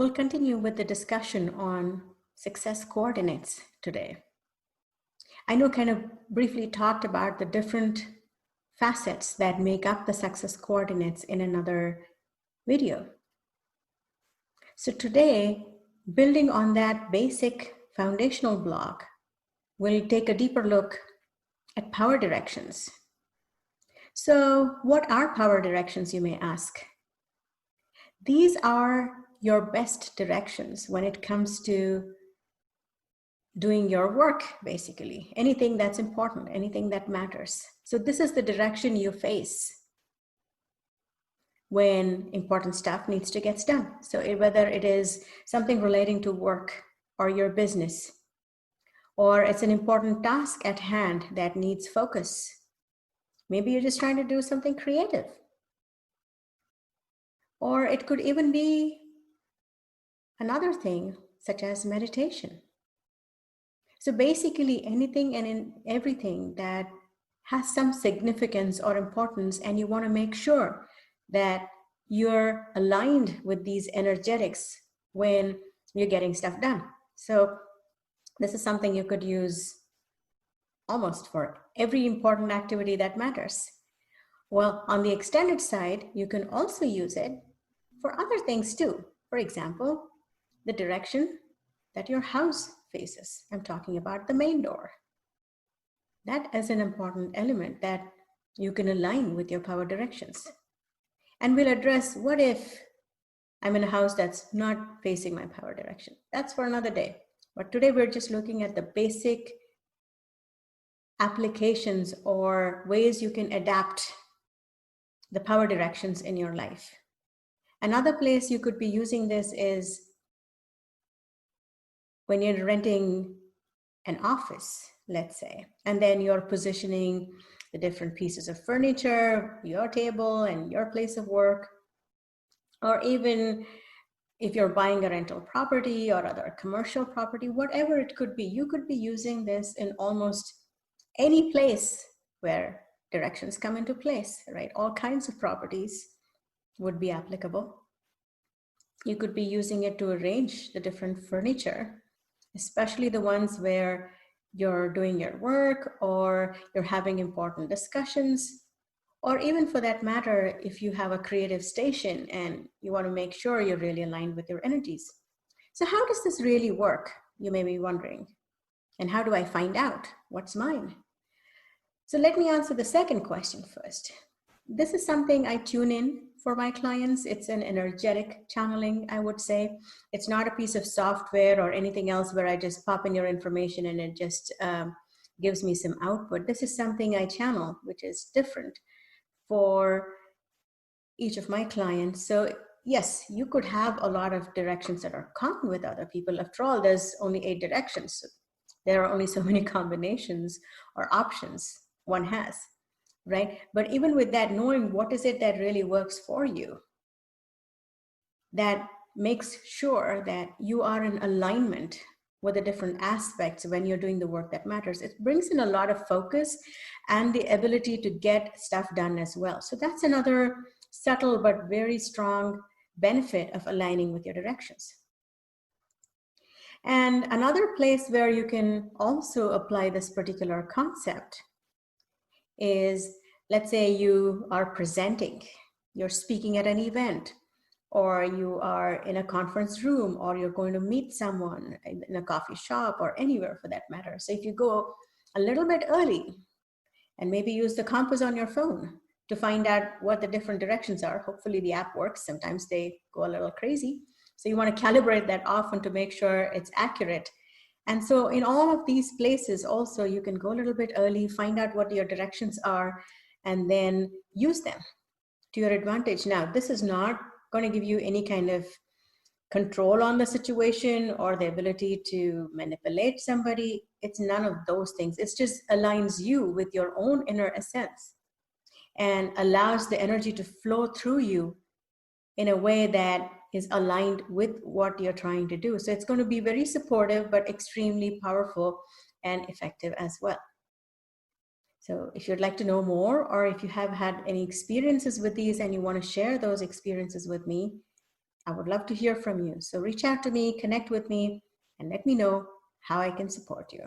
We'll continue with the discussion on success coordinates today. I know kind of briefly talked about the different facets that make up the success coordinates in another video. So today, building on that basic foundational block, we'll take a deeper look at power directions. So what are power directions, you may ask? These are your best directions when it comes to doing your work, basically. Anything that's important, anything that matters. So this is the direction you face when important stuff needs to get done. So whether it is something relating to work or your business, or it's an important task at hand that needs focus. Maybe you're just trying to do something creative. Or it could even be another thing, such as meditation. So basically anything and in everything that has some significance or importance, and you want to make sure that you're aligned with these energetics when you're getting stuff done. So this is something you could use almost for every important activity that matters. Well, on the extended side, you can also use it for other things too. For example, the direction that your house faces. I'm talking about the main door. That is an important element that you can align with your power directions. And we'll address what if I'm in a house that's not facing my power direction. That's for another day. But today we're just looking at the basic applications or ways you can adapt the power directions in your life. Another place you could be using this is when you're renting an office, let's say, and then you're positioning the different pieces of furniture, your table and your place of work, or even if you're buying a rental property or other commercial property, whatever it could be, you could be using this in almost any place where directions come into place, right? All kinds of properties would be applicable. You could be using it to arrange the different furniture, especially the ones where you're doing your work or you're having important discussions, or even for that matter, if you have a creative station and you want to make sure you're really aligned with your energies. So how does this really work? You may be wondering. And how do I find out what's mine? So let me answer the second question first. This is something I tune in for my clients. It's an energetic channeling, I would say. It's not a piece of software or anything else where I just pop in your information and it just gives me some output. This is something I channel, which is different for each of my clients. So yes, you could have a lot of directions that are common with other people. After all, there's only 8 directions. There are only so many combinations or options one has, right? But even with that, knowing what is it that really works for you, that makes sure that you are in alignment with the different aspects when you're doing the work that matters. It brings in a lot of focus and the ability to get stuff done as well. So that's another subtle but very strong benefit of aligning with your directions. And another place where you can also apply this particular concept is, let's say you are presenting, you're speaking at an event, or you are in a conference room, or you're going to meet someone in a coffee shop or anywhere for that matter. So if you go a little bit early and maybe use the compass on your phone to find out what the different directions are, hopefully the app works. Sometimes they go a little crazy. So you want to calibrate that often to make sure it's accurate. And so in all of these places also, you can go a little bit early, find out what your directions are, and then use them to your advantage. Now, this is not going to give you any kind of control on the situation or the ability to manipulate somebody. It's none of those things. It just aligns you with your own inner essence and allows the energy to flow through you in a way that is aligned with what you're trying to do. So it's going to be very supportive, but extremely powerful and effective as well. So if you'd like to know more, or if you have had any experiences with these and you want to share those experiences with me, I would love to hear from you. So reach out to me, connect with me, and let me know how I can support you.